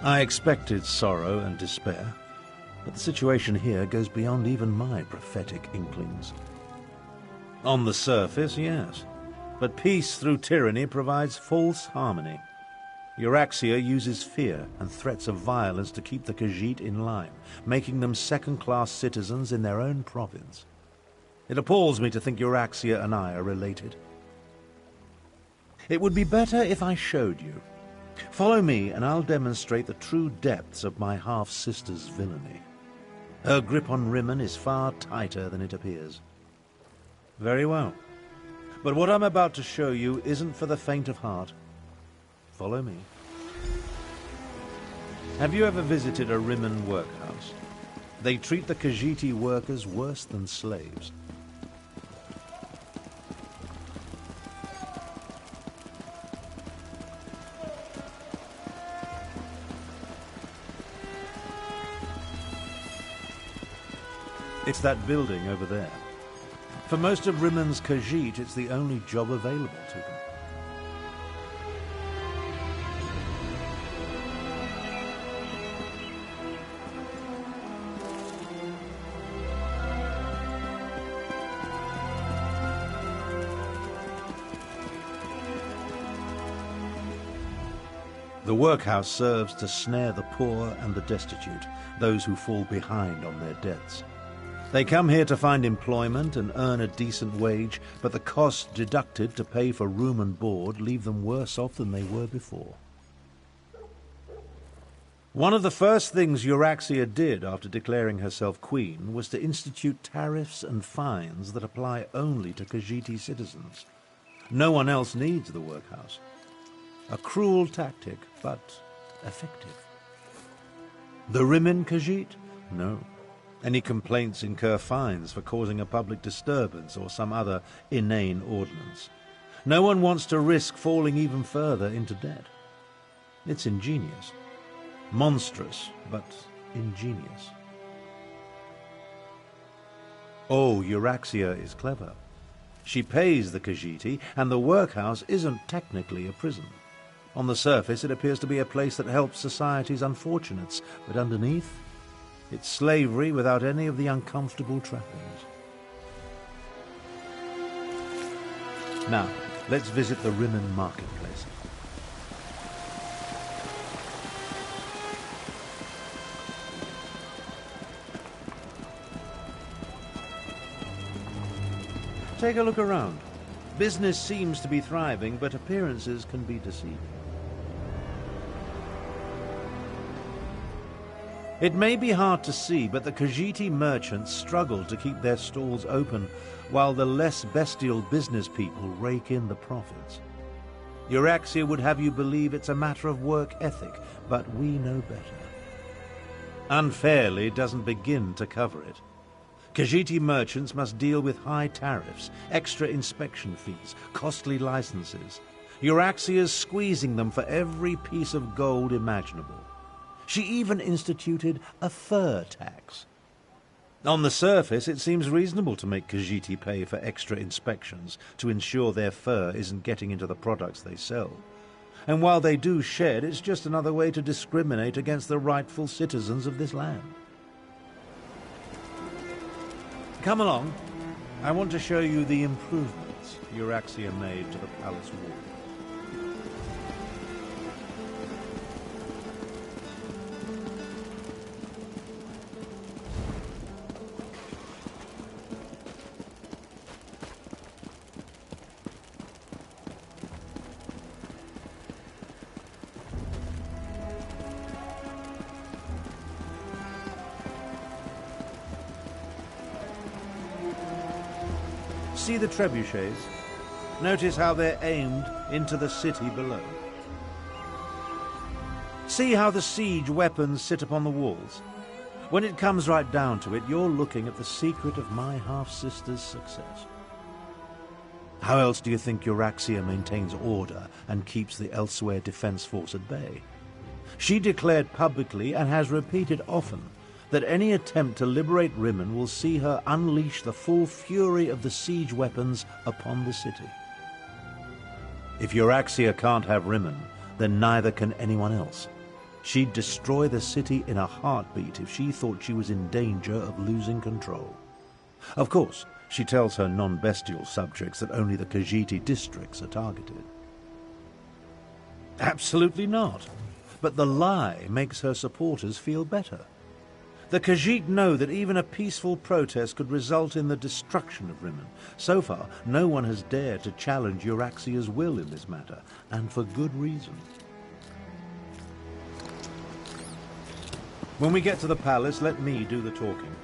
I expected sorrow and despair, but the situation here goes beyond even my prophetic inklings. On the surface, yes, but peace through tyranny provides false harmony. Euraxia uses fear and threats of violence to keep the Khajiit in line, making them second-class citizens in their own province. It appalls me to think Euraxia and I are related. It would be better if I showed you. Follow me and I'll demonstrate the true depths of my half-sister's villainy. Her grip on Rimmen is far tighter than it appears. Very well. But what I'm about to show you isn't for the faint of heart. Follow me. Have you ever visited a Rimmen workhouse? They treat the Khajiiti workers worse than slaves. It's that building over there. For most of Rimmen's Khajiit, it's the only job available to them. The workhouse serves to snare the poor and the destitute, those who fall behind on their debts. They come here to find employment and earn a decent wage, but the costs deducted to pay for room and board leave them worse off than they were before. One of the first things Euraxia did after declaring herself queen was to institute tariffs and fines that apply only to Khajiiti citizens. No one else needs the workhouse. A cruel tactic, but effective. The Rimmen Khajiit? No. Any complaints incur fines for causing a public disturbance or some other inane ordinance. No one wants to risk falling even further into debt. It's ingenious. Monstrous, but ingenious. Oh, Euraxia is clever. She pays the Khajiiti, and the workhouse isn't technically a prison. On the surface, it appears to be a place that helps society's unfortunates, but underneath, it's slavery without any of the uncomfortable trappings. Now, let's visit the Rimmen marketplace. Take a look around. Business seems to be thriving, but appearances can be deceiving. It may be hard to see, but the Khajiiti merchants struggle to keep their stalls open, while the less bestial business people rake in the profits. Euraxia would have you believe it's a matter of work ethic, but we know better. Unfairly doesn't begin to cover it. Khajiiti merchants must deal with high tariffs, extra inspection fees, costly licenses. Euraxia's squeezing them for every piece of gold imaginable. She even instituted a fur tax. On the surface, it seems reasonable to make Khajiiti pay for extra inspections to ensure their fur isn't getting into the products they sell. And while they do shed, it's just another way to discriminate against the rightful citizens of this land. Come along. I want to show you the improvements Euraxia made to the palace wall. See the trebuchets? Notice how they're aimed into the city below. See how the siege weapons sit upon the walls? When it comes right down to it, you're looking at the secret of my half-sister's success. How else do you think Euraxia maintains order and keeps the Elsewhere Defense Force at bay? She declared publicly, and has repeated often, that any attempt to liberate Rimmen will see her unleash the full fury of the siege weapons upon the city. If Euraxia can't have Rimmen, then neither can anyone else. She'd destroy the city in a heartbeat if she thought she was in danger of losing control. Of course, she tells her non-bestial subjects that only the Khajiit districts are targeted. Absolutely not. But the lie makes her supporters feel better. The Khajiit know that even a peaceful protest could result in the destruction of Rimmon. So far, no one has dared to challenge Euraxia's will in this matter, and for good reason. When we get to the palace, let me do the talking.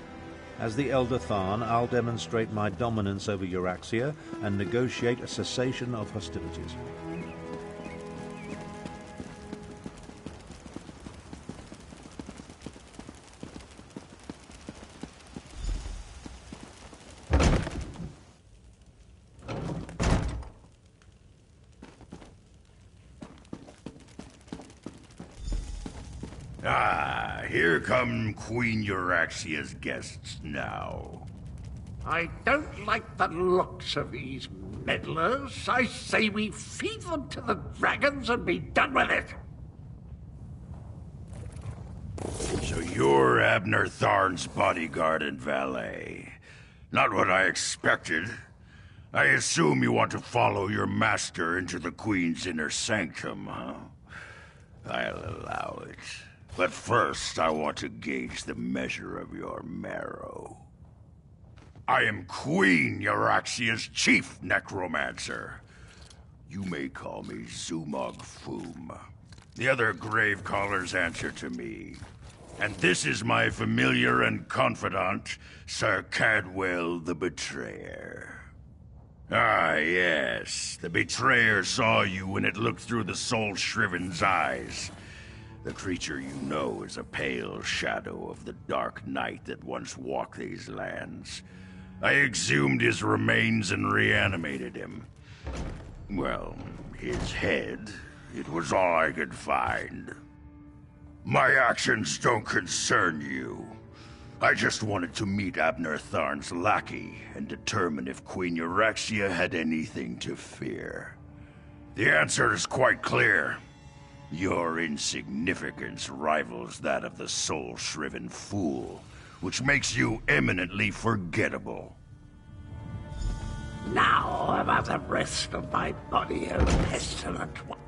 As the Elder Tharn, I'll demonstrate my dominance over Euraxia and negotiate a cessation of hostilities. Here come Queen Euraxia's guests now. I don't like the looks of these meddlers. I say we feed them to the dragons and be done with it. So you're Abner Tharn's bodyguard and valet. Not what I expected. I assume you want to follow your master into the Queen's inner sanctum, huh? I'll allow it. But first, I want to gauge the measure of your marrow. I am Queen Euraxia's chief necromancer. You may call me Zumog Foom. The other grave callers answer to me. And this is my familiar and confidant, Sir Cadwell the Betrayer. Ah, yes. The Betrayer saw you when it looked through the soul-shriven's eyes. The creature you know is a pale shadow of the dark night that once walked these lands. I exhumed his remains and reanimated him. Well, his head. It was all I could find. My actions don't concern you. I just wanted to meet Abner Tharn's lackey and determine if Queen Euraxia had anything to fear. The answer is quite clear. Your insignificance rivals that of the soul-shriven fool, which makes you eminently forgettable. Now about the rest of my body, O pestilent one.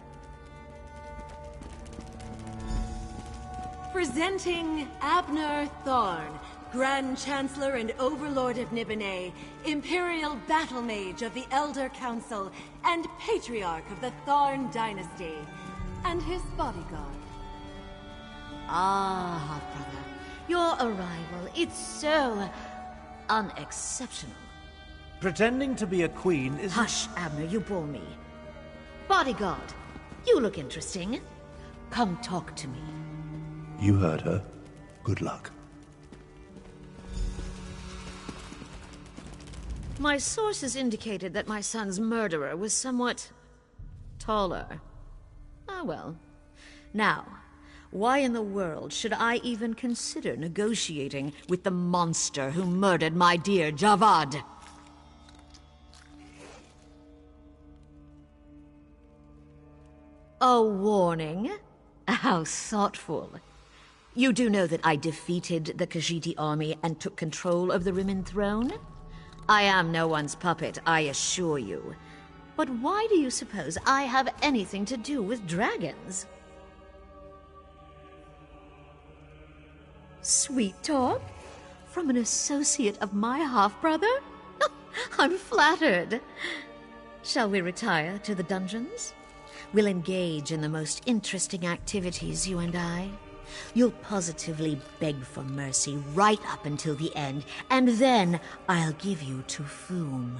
Presenting Abner Tharn, Grand Chancellor and Overlord of Nibene, Imperial Battle Mage of the Elder Council, and Patriarch of the Tharn Dynasty, and his bodyguard. Ah, half-brother, your arrival, it's so unexceptional. Pretending to be a queen is... Hush, Abner, you bore me. Bodyguard, you look interesting. Come talk to me. You heard her. Good luck. My sources indicated that my son's murderer was somewhat taller. Ah, well. Now, why in the world should I even consider negotiating with the monster who murdered my dear Javad? A warning? How thoughtful. You do know that I defeated the Khajiit army and took control of the Rimmon throne? I am no one's puppet, I assure you. But why do you suppose I have anything to do with dragons? Sweet talk? From an associate of my half-brother? I'm flattered. Shall we retire to the dungeons? We'll engage in the most interesting activities, you and I. You'll positively beg for mercy right up until the end, and then I'll give you to Foom.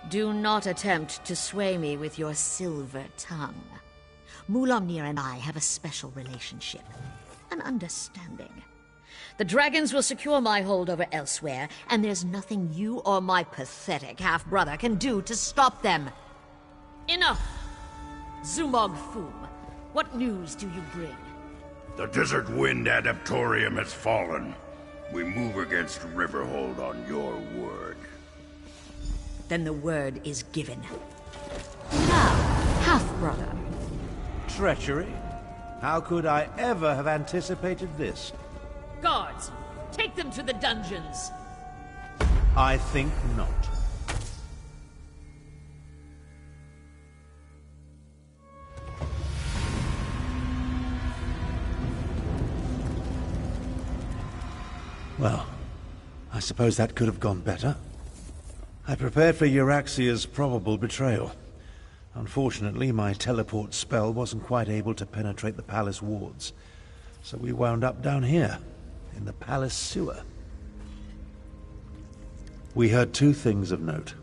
Do not attempt to sway me with your silver tongue. Mulamnir and I have a special relationship, an understanding. The dragons will secure my hold over elsewhere, and there's nothing you or my pathetic half-brother can do to stop them. Enough! Zumog Foom, what news do you bring? The Desert Wind Adaptorium has fallen. We move against Riverhold on your word. Then the word is given. Now, half-brother. Treachery? How could I ever have anticipated this? Guards, take them to the dungeons. I think not. Well, I suppose that could have gone better. I prepared for Euraxia's probable betrayal. Unfortunately, my teleport spell wasn't quite able to penetrate the palace wards, so we wound up down here, in the palace sewer. We heard two things of note.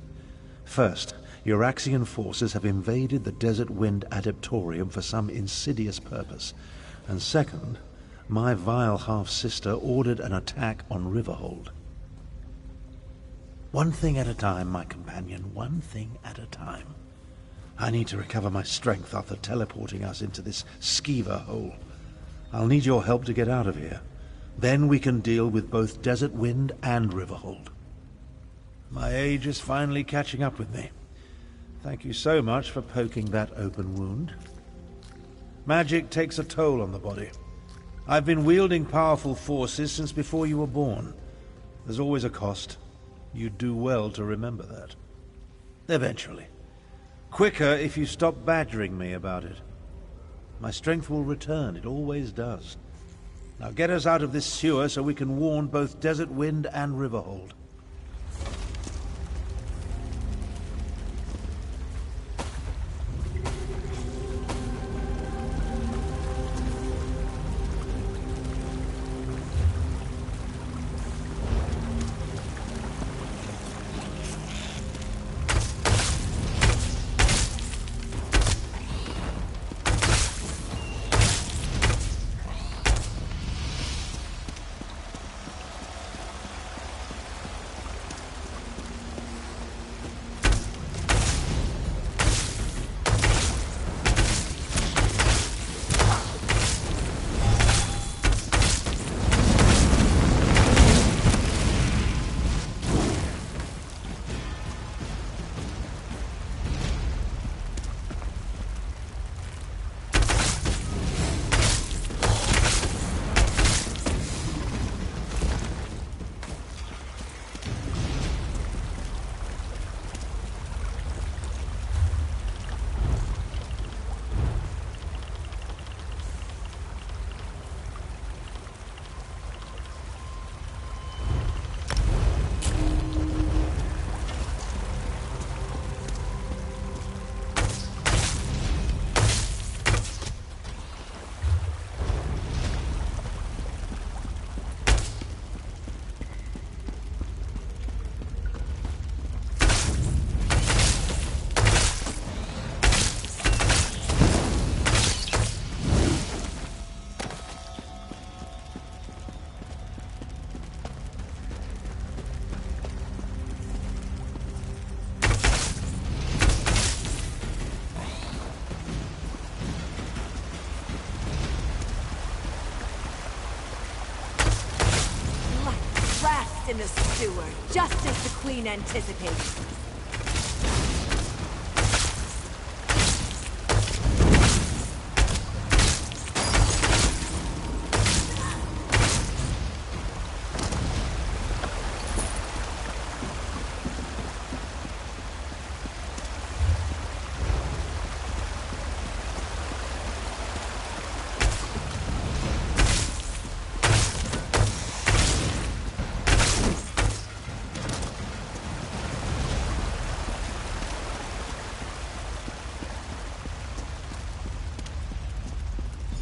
First, Euraxian forces have invaded the Desert Wind Adeptorium for some insidious purpose. And second, my vile half-sister ordered an attack on Riverhold. One thing at a time, my companion, one thing at a time. I need to recover my strength after teleporting us into this skeever hole. I'll need your help to get out of here. Then we can deal with both Desert Wind and Riverhold. My age is finally catching up with me. Thank you so much for poking that open wound. Magic takes a toll on the body. I've been wielding powerful forces since before you were born. There's always a cost. You'd do well to remember that. Eventually. Quicker if you stop badgering me about it. My strength will return, it always does. Now get us out of this sewer so we can warn both Desert Wind and Riverhold. In the sewer, just as the Queen anticipated.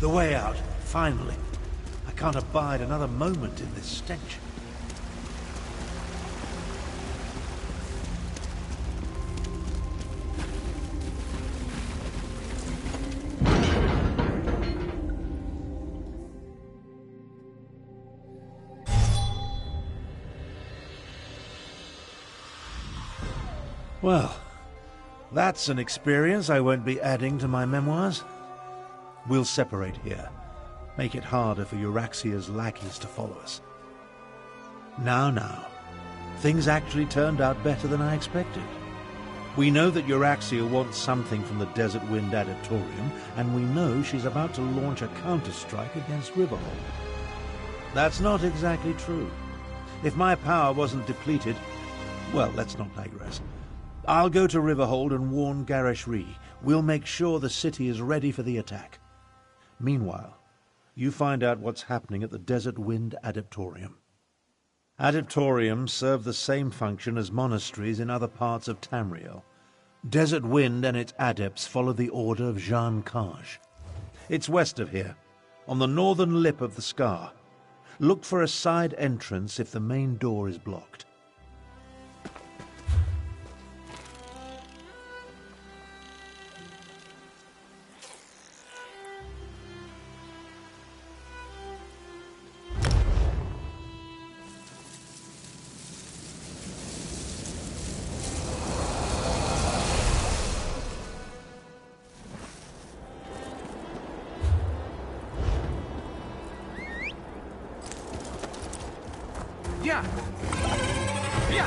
The way out, finally. I can't abide another moment in this stench. Well, that's an experience I won't be adding to my memoirs. We'll separate here. Make it harder for Euraxia's lackeys to follow us. Now. Things actually turned out better than I expected. We know that Euraxia wants something from the Desert Wind Adeptorium, and we know she's about to launch a counter-strike against Riverhold. That's not exactly true. If my power wasn't depleted... Well, let's not digress. I'll go to Riverhold and warn Garrosh Rhee. We'll make sure the city is ready for the attack. Meanwhile, you find out what's happening at the Desert Wind Adeptorium. Adeptoriums serve the same function as monasteries in other parts of Tamriel. Desert Wind and its adepts follow the order of Jean Kaj. It's west of here, on the northern lip of the scar. Look for a side entrance if the main door is blocked. Yeah. Yeah.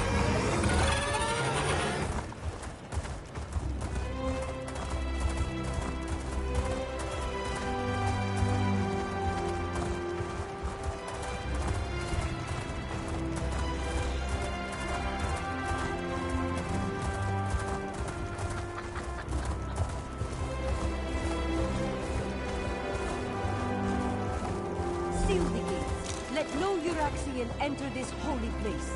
Seal the gates. Let no Euraxian enter this holy place.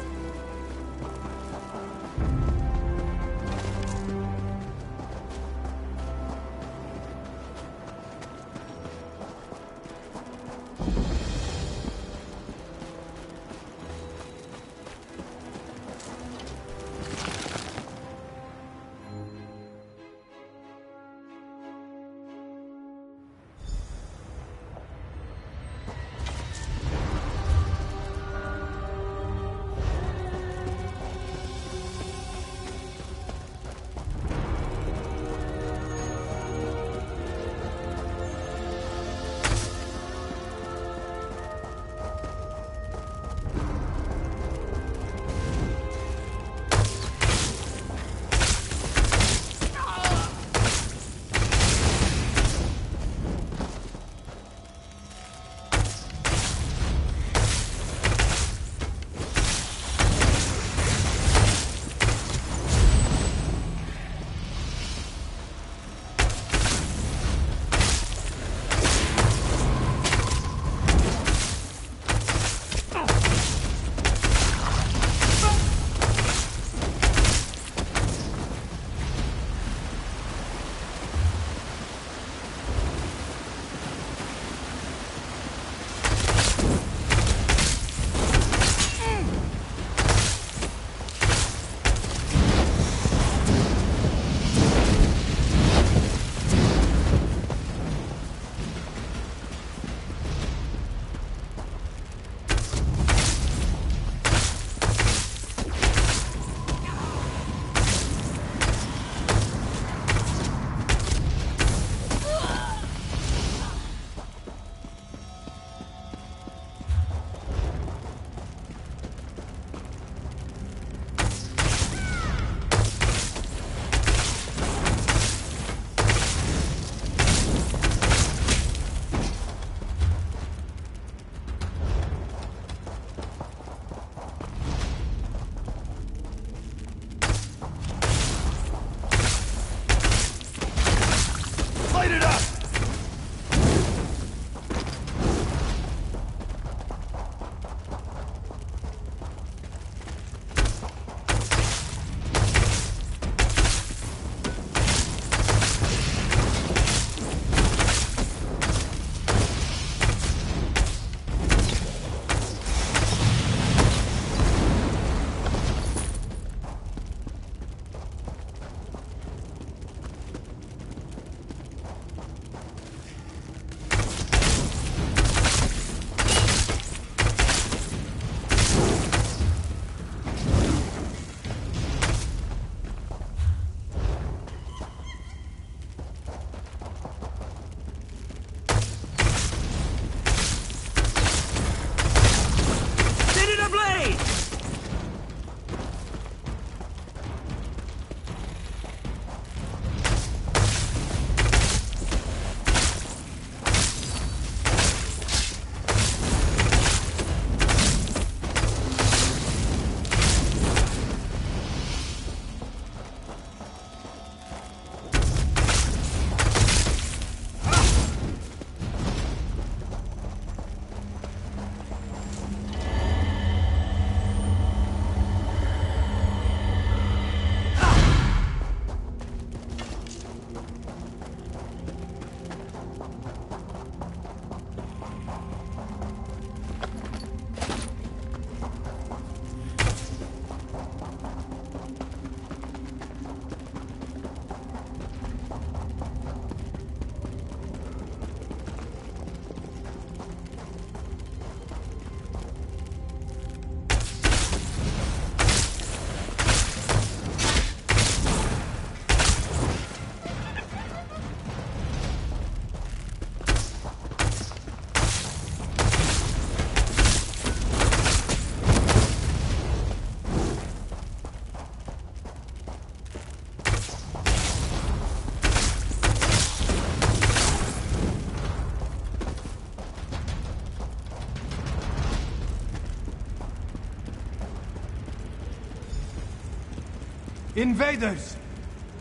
Invaders!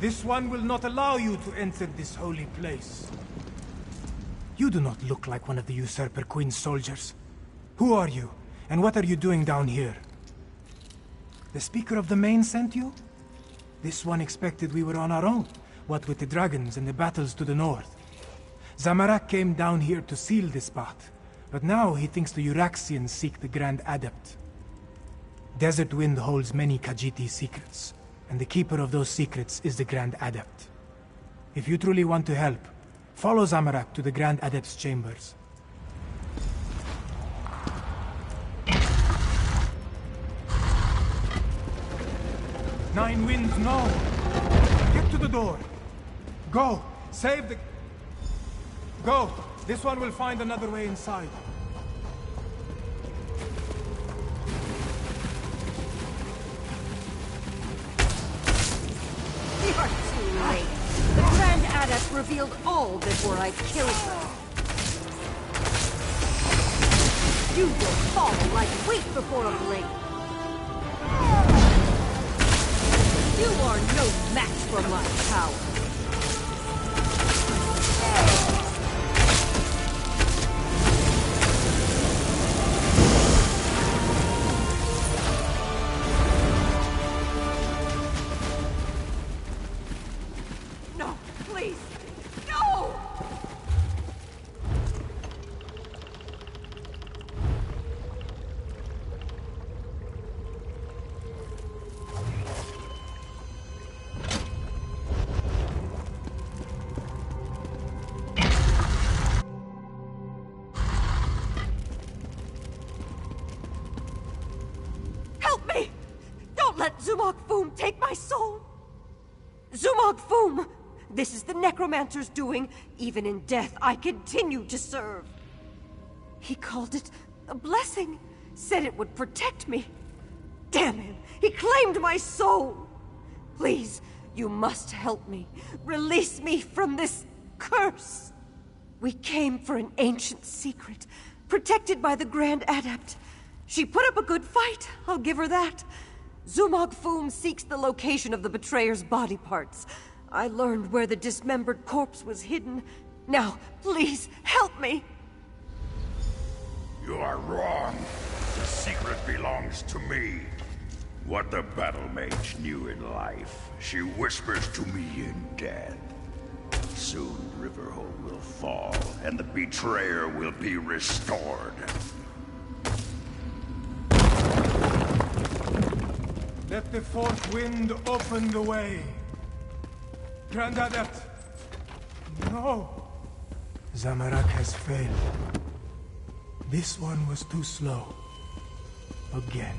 This one will not allow you to enter this holy place. You do not look like one of the Usurper Queen's soldiers. Who are you, and what are you doing down here? The Speaker of the Main sent you? This one expected we were on our own, what with the dragons and the battles to the north. Zamorak came down here to seal this path, but now he thinks the Uraxians seek the Grand Adept. Desert Wind holds many Khajiit secrets, and the keeper of those secrets is the Grand Adept. If you truly want to help, follow Zamorak to the Grand Adept's chambers. Nine Winds, no! Get to the door! Go! Save the... Go! This one will find another way inside. You're too late. The Grand Adept revealed all before I killed her. You will fall like wheat before a blade. You are no match for my power. No, please, no! Zumog Foom, take my soul! Zumog Foom! This is the Necromancer's doing. Even in death, I continue to serve. He called it a blessing. Said it would protect me. Damn him! He claimed my soul! Please, you must help me. Release me from this curse! We came for an ancient secret, protected by the Grand Adept. She put up a good fight, I'll give her that. Zumog Foom seeks the location of the betrayer's body parts. I learned where the dismembered corpse was hidden. Now, please, help me! You are wrong. The secret belongs to me. What the Battle Mage knew in life, she whispers to me in death. Soon Riverhold will fall, and the betrayer will be restored. Let the fourth wind open the way. Grand Adept! No! Zamorak has failed. This one was too slow. Again.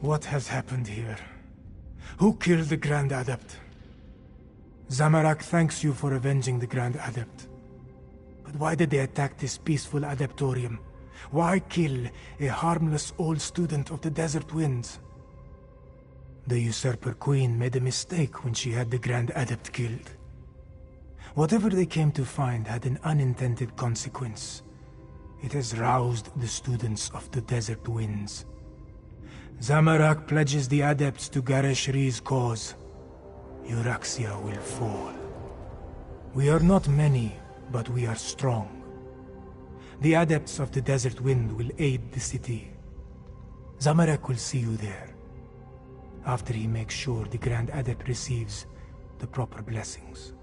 What has happened here? Who killed the Grand Adept? Zamorak thanks you for avenging the Grand Adept. But why did they attack this peaceful Adeptorium? Why kill a harmless old student of the Desert Winds? The Usurper Queen made a mistake when she had the Grand Adept killed. Whatever they came to find had an unintended consequence. It has roused the students of the Desert Winds. Zamorak pledges the adepts to Gareshri's cause. Euraxia will fall. We are not many, but we are strong. The adepts of the Desert Wind will aid the city. Zamorak will see you there, after he makes sure the Grand Adept receives the proper blessings.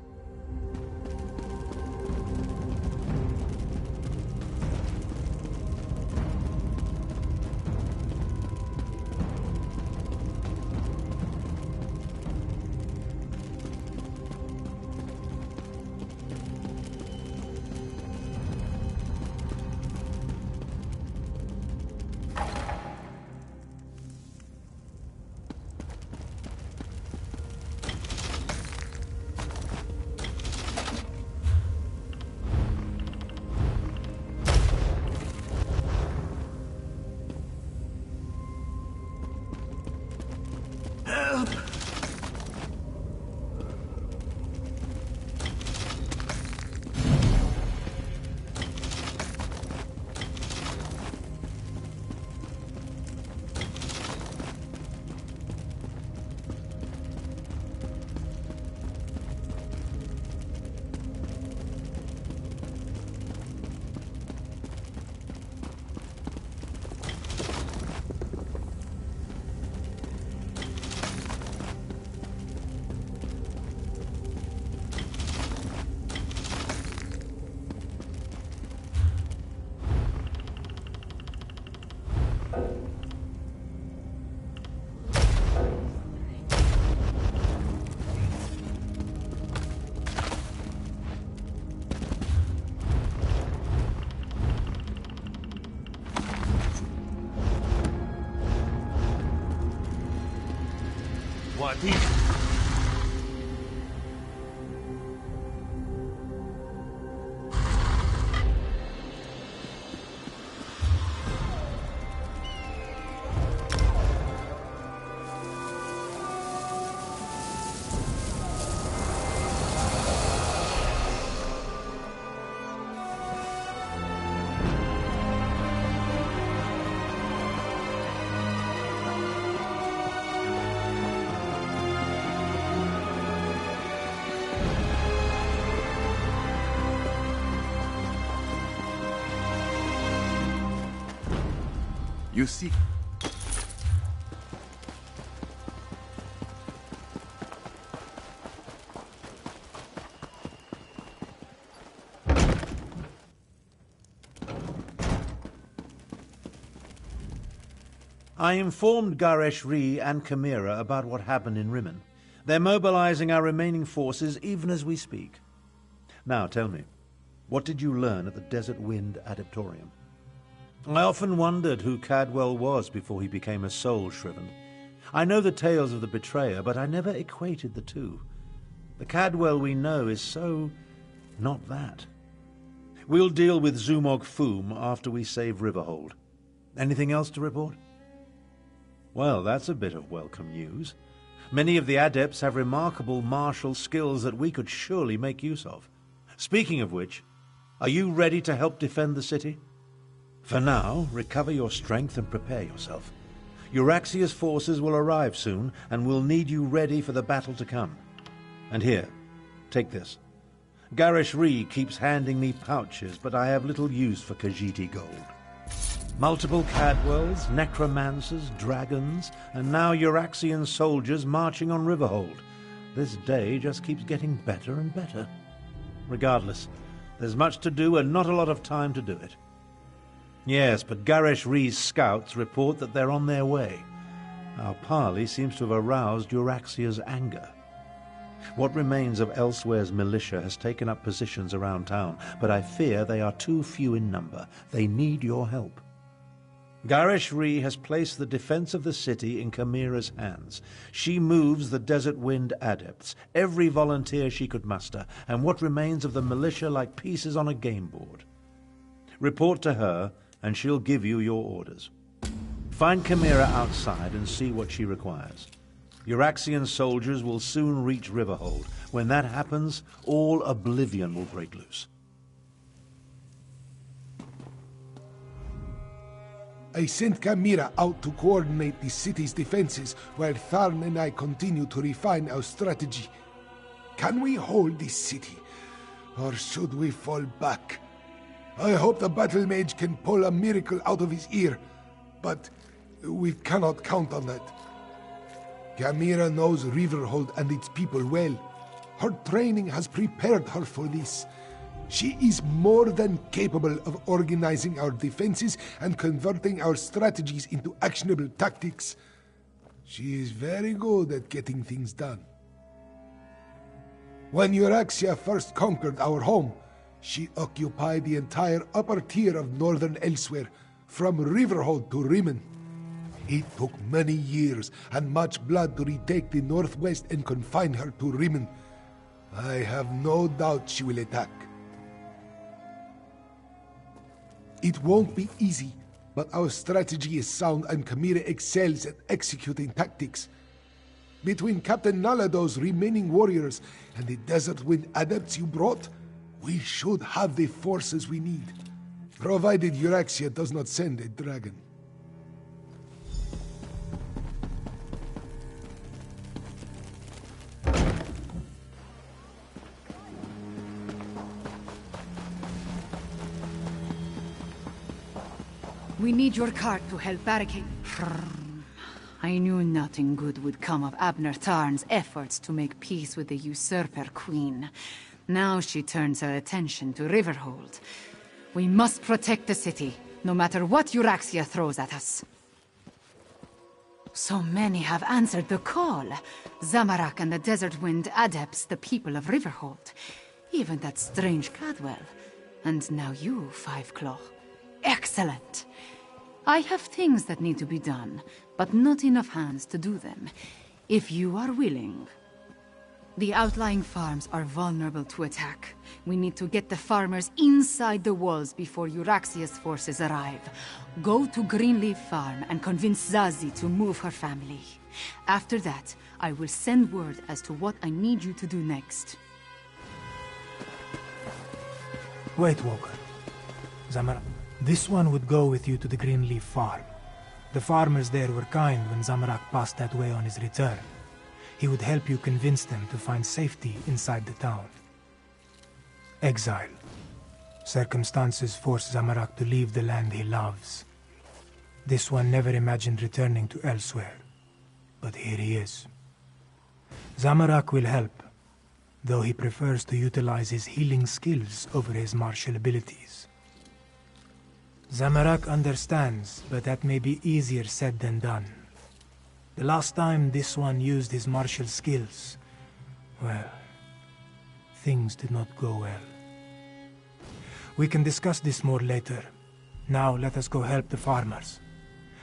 Mati. You see... I informed Garesh-Ri and Chimera about what happened in Rimmon. They're mobilizing our remaining forces even as we speak. Now tell me, what did you learn at the Desert Wind Adeptorium? I often wondered who Cadwell was before he became a soul shriven. I know the tales of the betrayer, but I never equated the two. The Cadwell we know is so... not that. We'll deal with Zumog Foom after we save Riverhold. Anything else to report? Well, that's a bit of welcome news. Many of the adepts have remarkable martial skills that we could surely make use of. Speaking of which, are you ready to help defend the city? For now, recover your strength and prepare yourself. Euraxia's forces will arrive soon, and we'll need you ready for the battle to come. And here, take this. Garesh-Ri keeps handing me pouches, but I have little use for Khajiit gold. Multiple Cadwells, necromancers, dragons, and now Euraxian soldiers marching on Riverhold. This day just keeps getting better and better. Regardless, there's much to do and not a lot of time to do it. Yes, but Garesh-Ri's scouts report that they're on their way. Our parley seems to have aroused Euraxia's anger. What remains of Elswere's militia has taken up positions around town, but I fear they are too few in number. They need your help. Garesh-Ri has placed the defense of the city in Chimera's hands. She moves the Desert Wind adepts, every volunteer she could muster, and what remains of the militia like pieces on a game board. Report to her, and she'll give you your orders. Find Chimera outside and see what she requires. Euraxian soldiers will soon reach Riverhold. When that happens, all oblivion will break loose. I sent Chimera out to coordinate the city's defenses, while Tharn and I continue to refine our strategy. Can we hold this city, or should we fall back? I hope the battle mage can pull a miracle out of his ear, but we cannot count on that. Chimera knows Riverhold and its people well. Her training has prepared her for this. She is more than capable of organizing our defenses and converting our strategies into actionable tactics. She is very good at getting things done. When Euraxia first conquered our home, she occupied the entire upper tier of northern Elsweyr, from Riverhold to Rimmon. It took many years and much blood to retake the northwest and confine her to Rimmon. I have no doubt she will attack. It won't be easy, but our strategy is sound and Chimera excels at executing tactics. Between Captain Nalado's remaining warriors and the Desert Wind adepts you brought, we should have the forces we need, provided Euraxia does not send a dragon. We need your cart to help barricade. I knew nothing good would come of Abner Tharn's efforts to make peace with the usurper queen. Now she turns her attention to Riverhold. We must protect the city, no matter what Euraxia throws at us. So many have answered the call. Zamorak and the Desert Wind adepts, the people of Riverhold. Even that strange Cadwell. And now you, Fiveclaw. Excellent! I have things that need to be done, but not enough hands to do them. If you are willing. The outlying farms are vulnerable to attack. We need to get the farmers inside the walls before Euraxia's forces arrive. Go to Greenleaf Farm and convince Zazie to move her family. After that, I will send word as to what I need you to do next. Wait, Walker. Zamarak, this one would go with you to the Greenleaf Farm. The farmers there were kind when Zamarak passed that way on his return. He would help you convince them to find safety inside the town. Exile. Circumstances force Zamarak to leave the land he loves. This one never imagined returning to elsewhere. But here he is. Zamarak will help, though he prefers to utilize his healing skills over his martial abilities. Zamarak understands, but that may be easier said than done. The last time this one used his martial skills, well, things did not go well. We can discuss this more later. Now let us go help the farmers.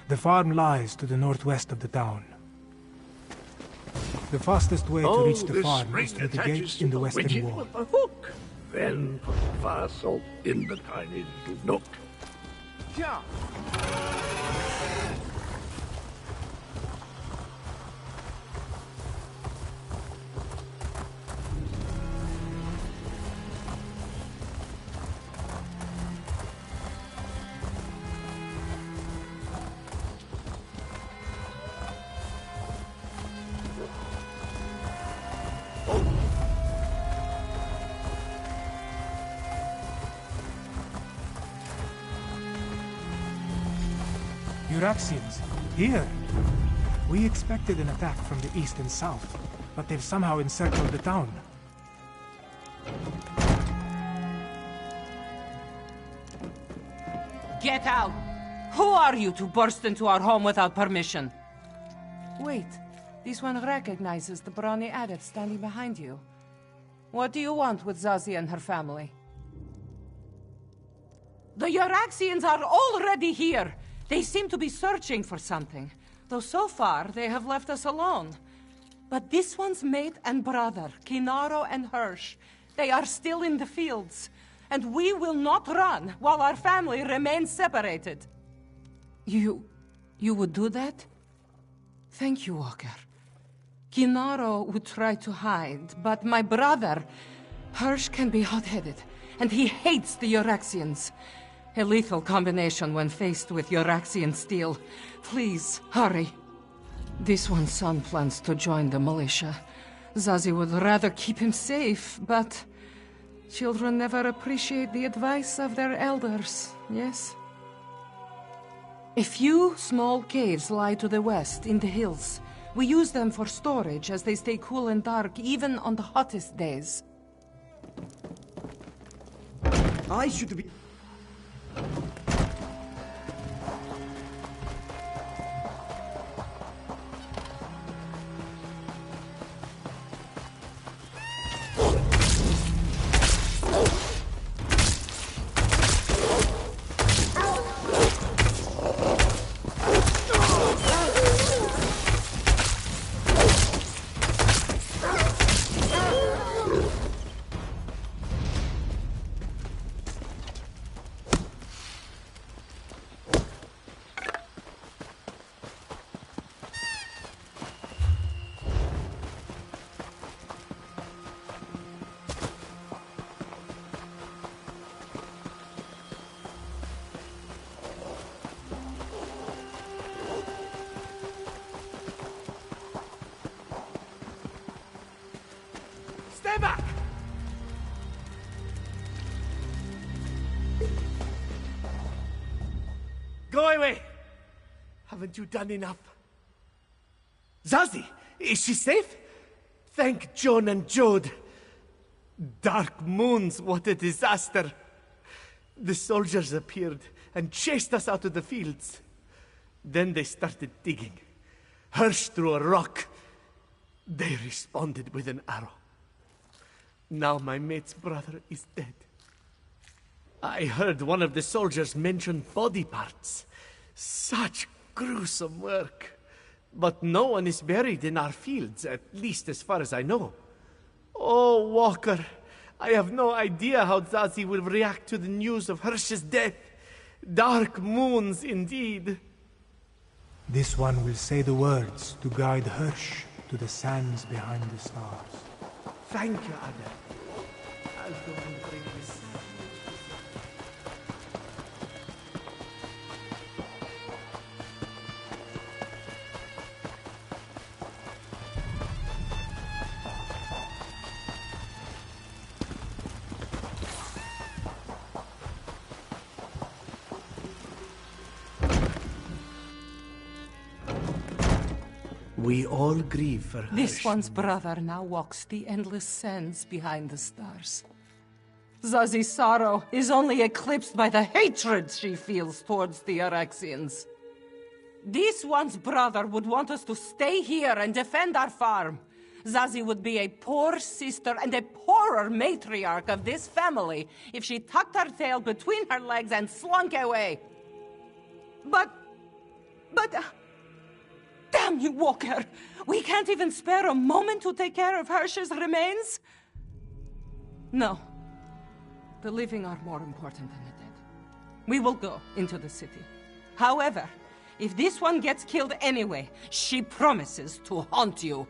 The farm lies to the northwest of the town. The fastest way to reach the farm is through the gate in the western wall. With a hook. Then put the fire salt in the tiny little nook. Yeah. Euraxians, here! We expected an attack from the east and south, but they've somehow encircled the town. Get out! Who are you to burst into our home without permission? Wait, this one recognizes the brawny adept standing behind you. What do you want with Zazie and her family? The Euraxians are already here! They seem to be searching for something, though so far they have left us alone. But this one's mate and brother, Kinaro and Hirsch, they are still in the fields, and we will not run while our family remains separated. You would do that? Thank you, Walker. Kinaro would try to hide, but my brother, Hirsch, can be hot-headed, and he hates the Euraxians. A lethal combination when faced with Euraxian steel. Please, hurry. This one's son plans to join the militia. Zazie would rather keep him safe, but children never appreciate the advice of their elders, yes? A few small caves lie to the west, in the hills. We use them for storage as they stay cool and dark, even on the hottest days. I should be... Stay back! Go away! Haven't you done enough? Zazie, is she safe? Thank Joan and Jode. Dark moons, what a disaster. The soldiers appeared and chased us out of the fields. Then they started digging. Hirsch threw a rock. They responded with an arrow. Now my mate's brother is dead. I heard one of the soldiers mention body parts. Such gruesome work. But no one is buried in our fields, at least as far as I know. Oh, Walker, I have no idea how Zazie will react to the news of Hirsch's death. Dark moons, indeed. This one will say the words to guide Hirsch to the sands behind the stars. Thank you, Ada. I'll go and bring this. We all grieve for her. This one's brother now walks the endless sands behind the stars. Zazie's sorrow is only eclipsed by the hatred she feels towards the Araxians. This one's brother would want us to stay here and defend our farm. Zazie would be a poor sister and a poorer matriarch of this family if she tucked her tail between her legs and slunk away. But... Damn you, Walker! We can't even spare a moment to take care of Hirsch's remains? No. The living are more important than the dead. We will go into the city. However, if this one gets killed anyway, she promises to haunt you.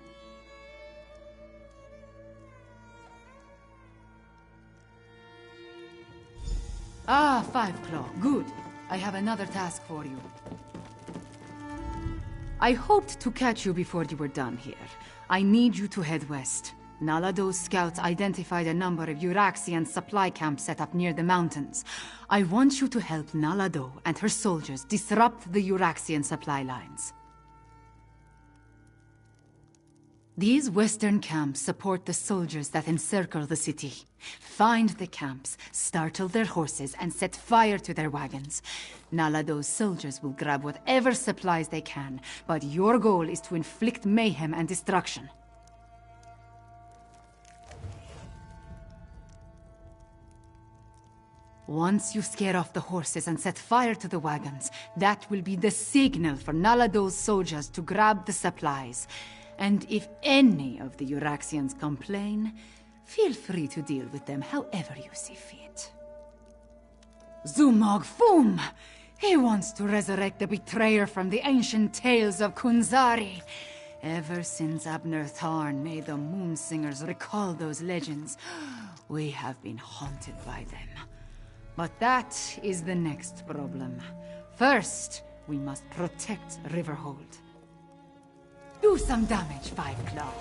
Ah, Five Claw. Good. I have another task for you. I hoped to catch you before you were done here. I need you to head west. Nalado's scouts identified a number of Euraxian supply camps set up near the mountains. I want you to help Nalado and her soldiers disrupt the Euraxian supply lines. These western camps support the soldiers that encircle the city. Find the camps, startle their horses, and set fire to their wagons. Nalado's soldiers will grab whatever supplies they can, but your goal is to inflict mayhem and destruction. Once you scare off the horses and set fire to the wagons, that will be the signal for Nalado's soldiers to grab the supplies. And if any of the Euraxians complain, feel free to deal with them however you see fit. Zumog Fum! He wants to resurrect the betrayer from the ancient tales of Kunzari. Ever since Abner Tharn made the Moonsingers recall those legends, we have been haunted by them. But that is the next problem. First, we must protect Riverhold. Do some damage, Five Claw.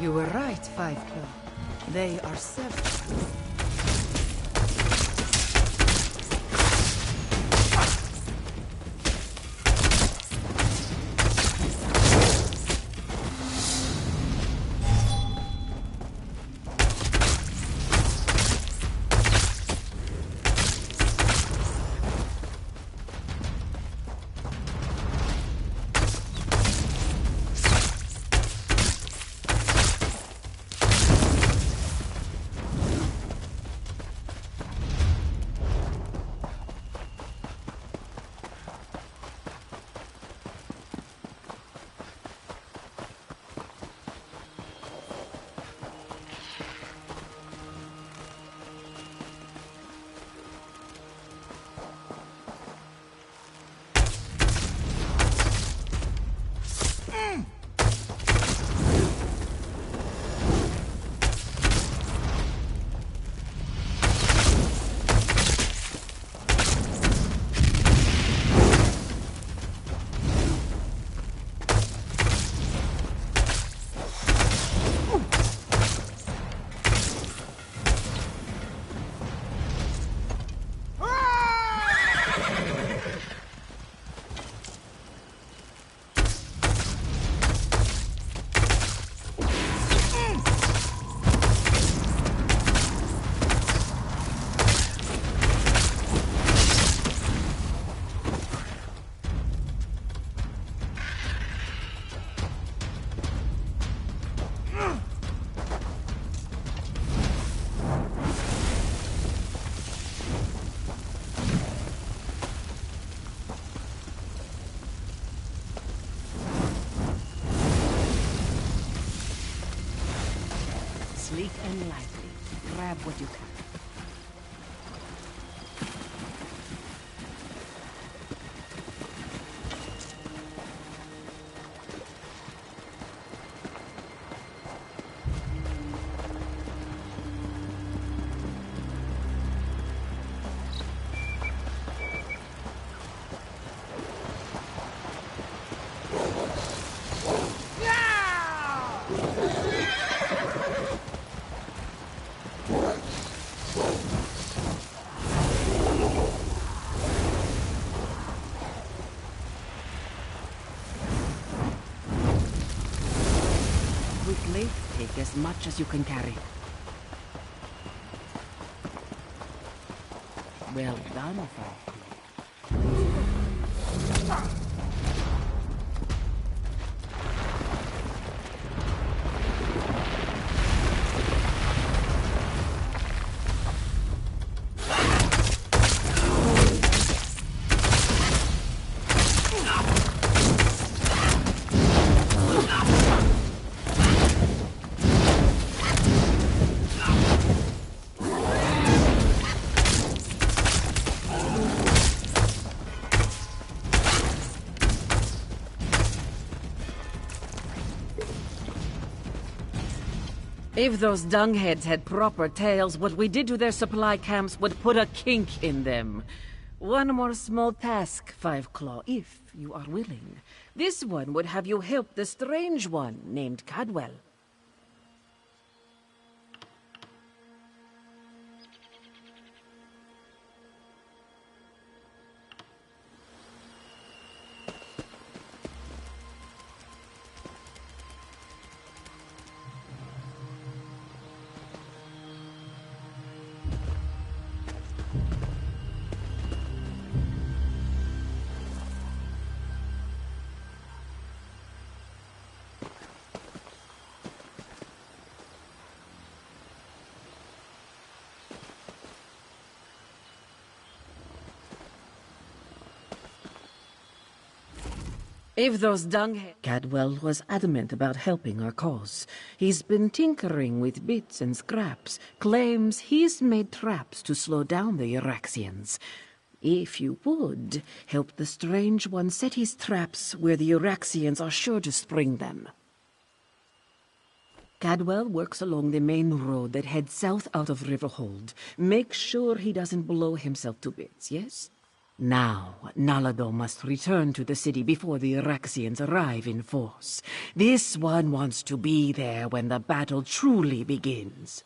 You were right, Five Claw. They are several. Sleek and lively. Grab what you can. Take as much as you can carry. Well done, Father. If those dungheads had proper tails, what we did to their supply camps would put a kink in them. One more small task, Five Claw, if you are willing. This one would have you help the strange one named Cadwell. If those dungheads... Cadwell was adamant about helping our cause. He's been tinkering with bits and scraps, claims he's made traps to slow down the Euraxians. If you would, help the Strange One set his traps where the Euraxians are sure to spring them. Cadwell works along the main road that heads south out of Riverhold. Make sure he doesn't blow himself to bits, yes? Now, Nalado must return to the city before the Euraxians arrive in force. This one wants to be there when the battle truly begins.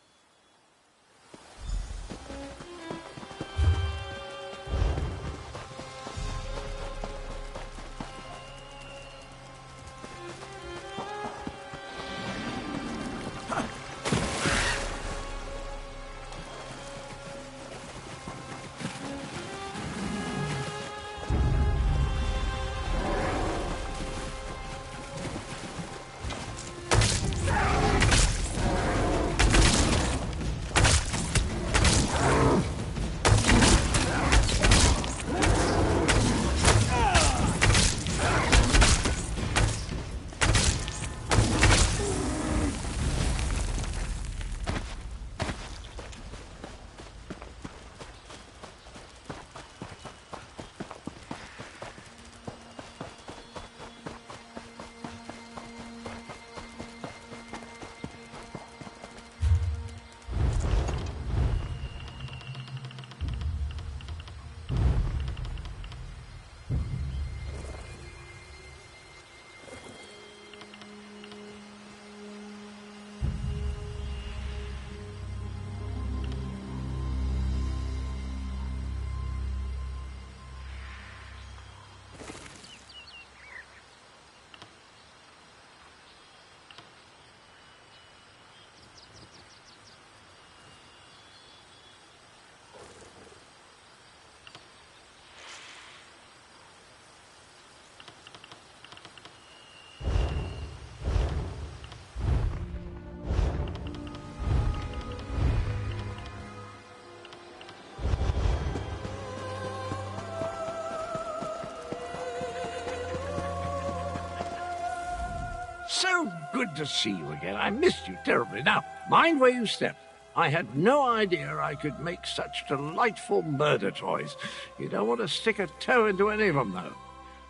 good to see you again. I missed you terribly. Now, mind where you step. I had no idea I could make such delightful murder toys. You don't want to stick a toe into any of them, though.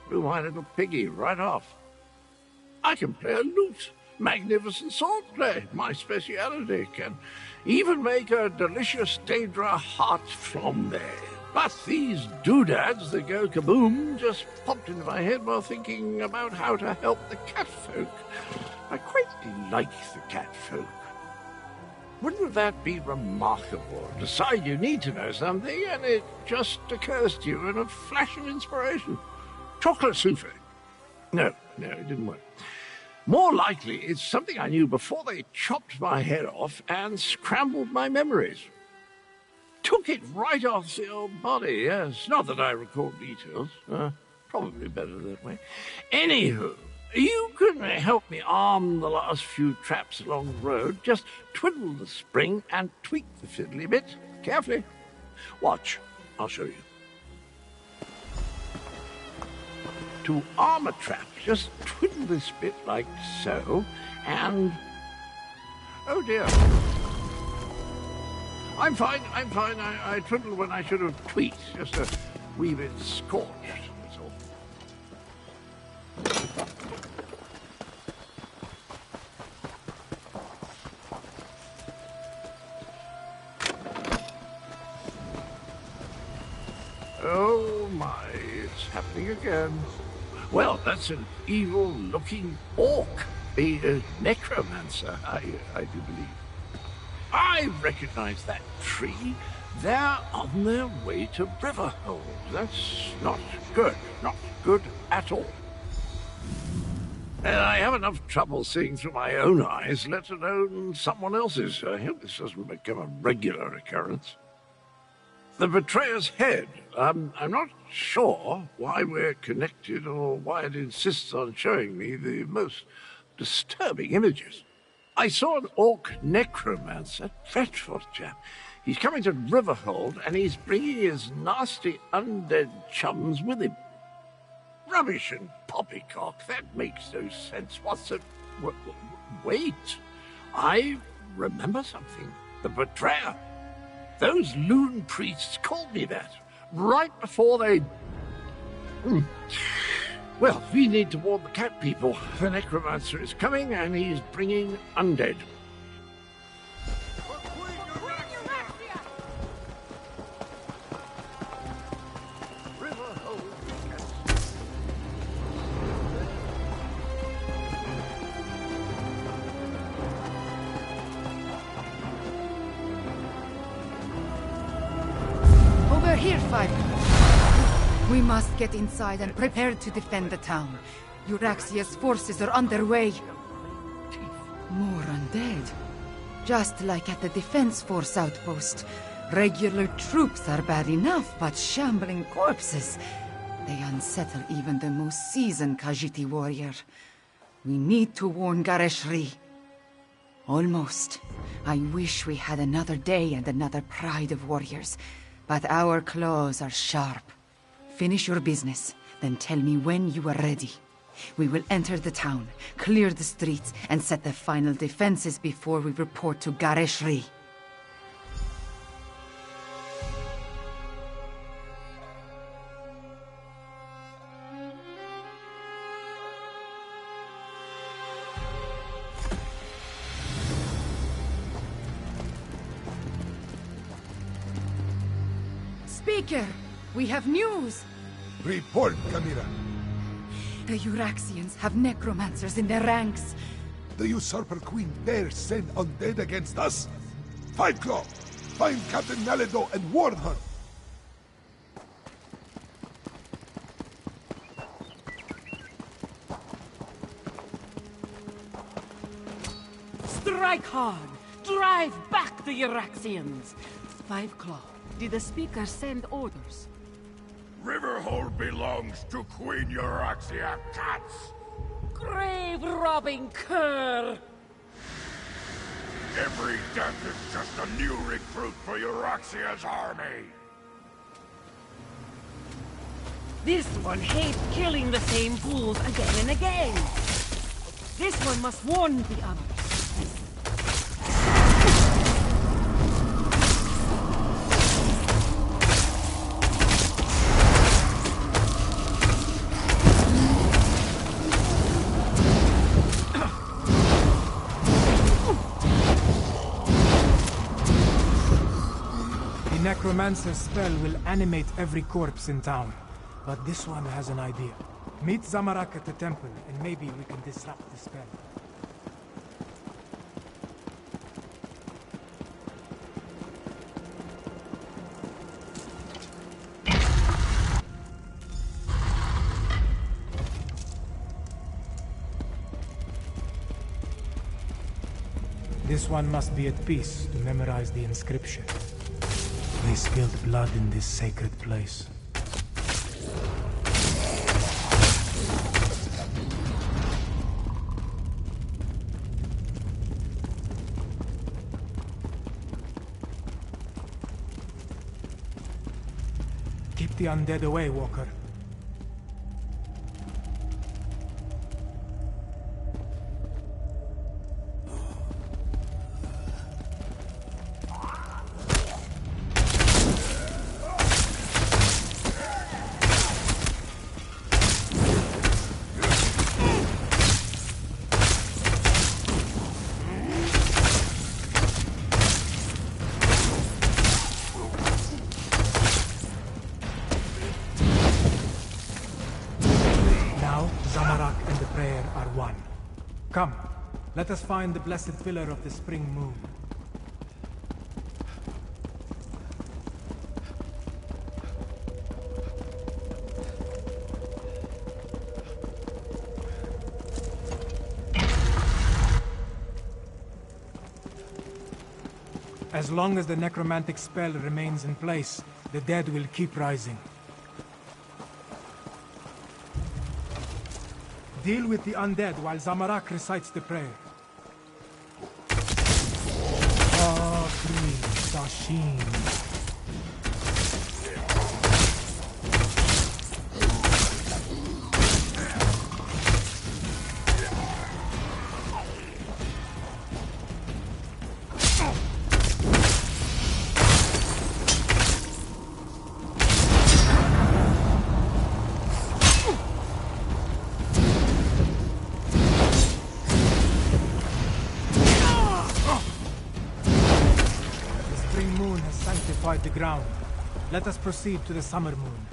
Blew my little piggy right off. I can play a lute. Magnificent swordplay, my speciality. Can even make a delicious Daedra heart flambe. But these doodads that go kaboom just popped into my head while thinking about how to help the catfolk. I quite like the catfolk. Wouldn't that be remarkable? Decide you need to know something, and it just occurs to you in a flash of inspiration. Chocolate souffle. No, it didn't work. More likely, it's something I knew before they chopped my head off and scrambled my memories. Took it right off the old body, yes. Not that I recall details. Probably better that way. Anywho, you can help me arm the last few traps along the road. Just twiddle the spring and tweak the fiddly bit. Carefully. Watch. I'll show you. To arm a trap, just twiddle this bit like so, and... Oh dear. I'm fine. I twiddled when I should have tweaked. Just a wee bit scorched, that's all. Oh my, it's happening again. Well, that's an evil-looking orc. A necromancer, I do believe. I recognize that tree. They're on their way to Riverhold. That's not good. Not good at all. And I have enough trouble seeing through my own eyes, let alone someone else's. I hope this doesn't become a regular occurrence. The Betrayer's head. I'm not sure why we're connected or why it insists on showing me the most disturbing images. I saw an orc necromancer, dreadful chap. He's coming to Riverhold and he's bringing his nasty undead chums with him. Rubbish and poppycock, that makes no sense. What's it? Wait, I remember something. The Betrayer. Those loon priests called me that, right before they... Well, we need to warn the cat people. The necromancer is coming, and he's bringing undead. Over here, Five. We must get inside and prepare to defend the town. Euraxia's forces are underway. More undead. Just like at the Defense Force outpost. Regular troops are bad enough, but shambling corpses. They unsettle even the most seasoned Khajiiti warrior. We need to warn Gareshri. Almost. I wish we had another day and another pride of warriors. But our claws are sharp. Finish your business, then tell me when you are ready. We will enter the town, clear the streets, and set the final defenses before we report to Gareshri. Speaker! We have news! Report, Kamira. The Euraxians have necromancers in their ranks. The Usurper Queen dare send undead against us? Five Claw, find Captain Naledo and warn her! Strike hard! Drive back the Euraxians! Five Claw, did the Speaker send orders? Riverhold belongs to Queen Euraxia cats! Grave-robbing cur! Every death is just a new recruit for Euraxia's army! This one hates killing the same fools again and again! This one must warn the others. The Necromancer's spell will animate every corpse in town. But this one has an idea. Meet Zamorak at the temple, and maybe we can disrupt the spell. This one must be at peace to memorize the inscription. They spilled blood in this sacred place. Keep the undead away, Walker. Come, let us find the blessed pillar of the spring moon. As long as the necromantic spell remains in place, the dead will keep rising. Deal with the undead while Zamorak recites the prayer. Sashin. The ground. Let us proceed to the summer moon.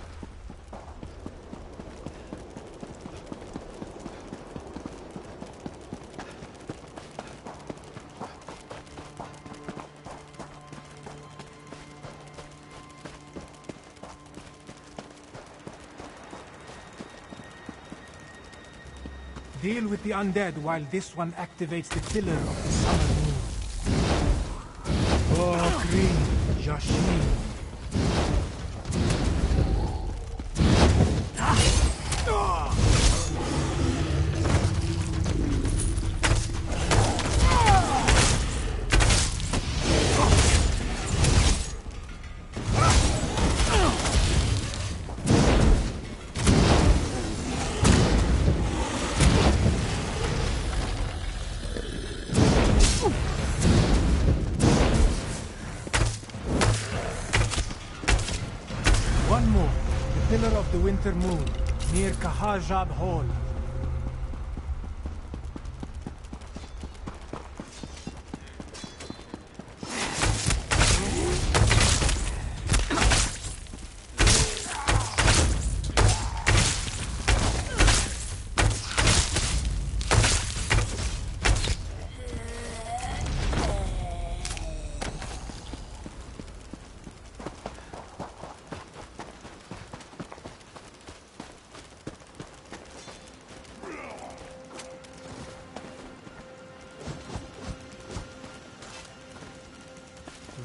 Deal with the undead while this one activates the pillar of the summer moon. Oh, green. Yashin. The winter moon, near Kahajab Hall.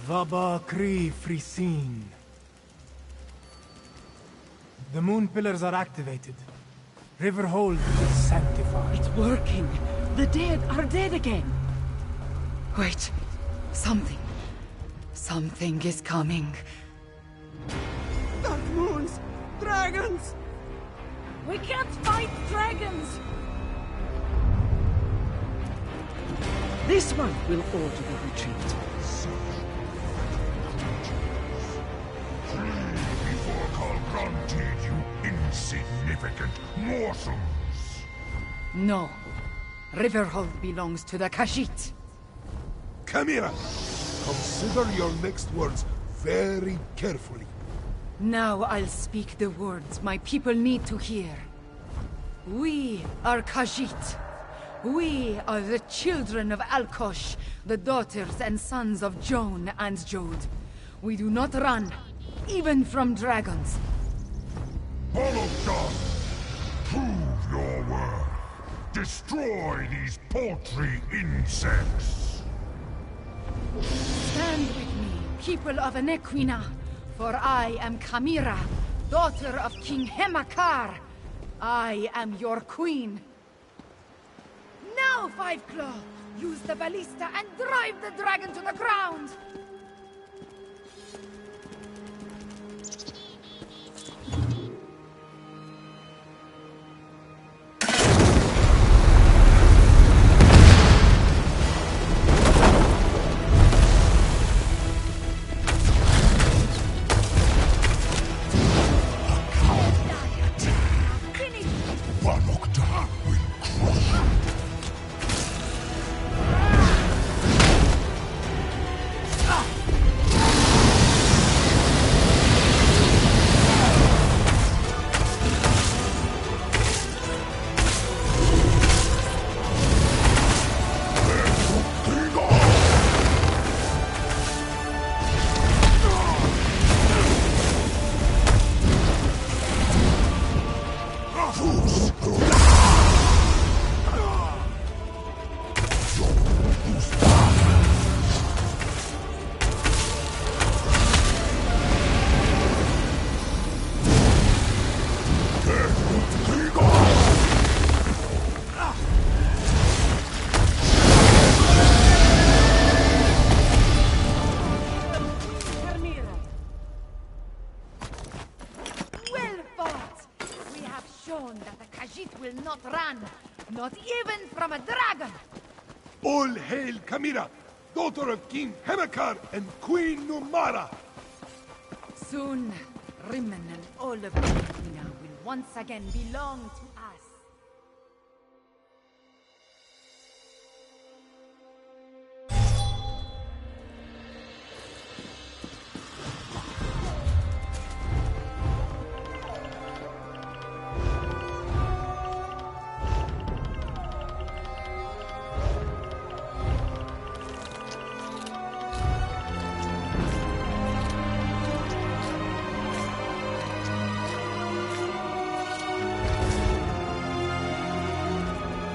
Vaba Kri Frisin. The moon pillars are activated. Riverhold is sanctified. It's working. The dead are dead again. Wait. Something is coming. Dark moons! Dragons! We can't fight dragons! This one will order the retreat. Before Khal granted you insignificant morsels. No. Riverhold belongs to the Khajiit. Khamira, consider your next words very carefully. Now I'll speak the words my people need to hear. We are Khajiit. We are the children of Alkosh, the daughters and sons of Joan and Jode. We do not run, even from dragons. Bologdon, prove your worth. Destroy these paltry insects. Stand with me, people of Nequina, for I am Khamira, daughter of King Hemakar. I am your queen. Now, Five Claw! Use the ballista and drive the dragon to the ground! Not even from a dragon! All hail Khamira, daughter of King Hemakar and Queen Numara! Soon, Rimmon and all of Nequina will once again belong to us.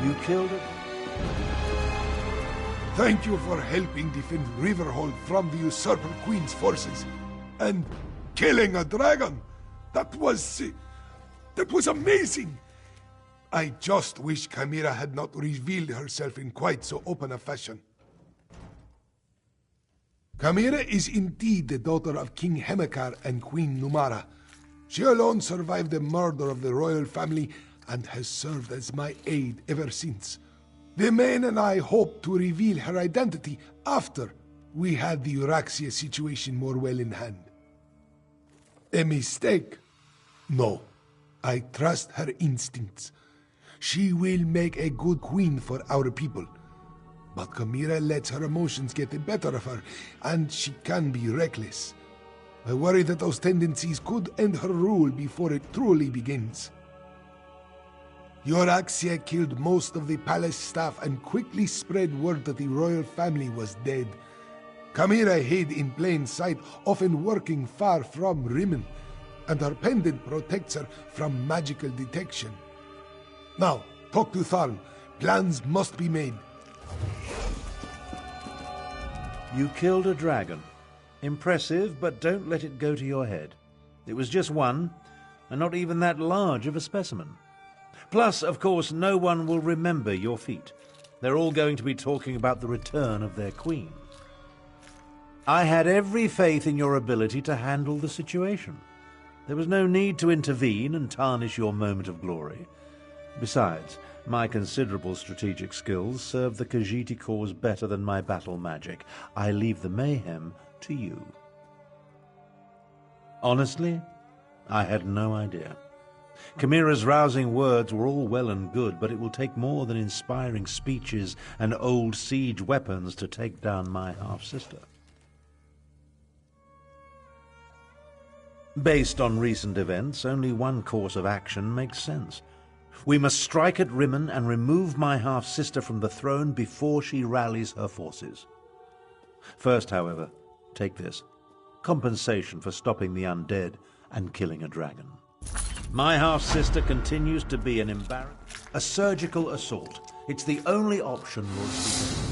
You killed it? Thank you for helping defend Riverhold from the Usurper Queen's forces. And killing a dragon! That was amazing! I just wish Khamira had not revealed herself in quite so open a fashion. Khamira is indeed the daughter of King Hemakar and Queen Numara. She alone survived the murder of the royal family and has served as my aide ever since. The men and I hoped to reveal her identity after we had the Euraxia situation more well in hand. A mistake? No. I trust her instincts. She will make a good queen for our people. But Khamira lets her emotions get the better of her, and she can be reckless. I worry that those tendencies could end her rule before it truly begins. Euraxia killed most of the palace staff and quickly spread word that the royal family was dead. Khamira hid in plain sight, often working far from Rimmon, and her pendant protects her from magical detection. Now, talk to Tharn. Plans must be made. You killed a dragon. Impressive, but don't let it go to your head. It was just one, and not even that large of a specimen. Plus, of course, no one will remember your feat. They're all going to be talking about the return of their queen. I had every faith in your ability to handle the situation. There was no need to intervene and tarnish your moment of glory. Besides, My considerable strategic skills serve the Khajiit cause better than my battle magic. I leave the mayhem to you. Honestly, I had no idea. Chimera's rousing words were all well and good, but it will take more than inspiring speeches and old siege weapons to take down my half-sister. Based on recent events, only one course of action makes sense. We must strike at Rimmon and remove my half-sister from the throne before she rallies her forces. First, however, take this. Compensation for stopping the undead and killing a dragon. My half-sister continues to be an embarrassment. A surgical assault. It's the only option, Lord Speaker.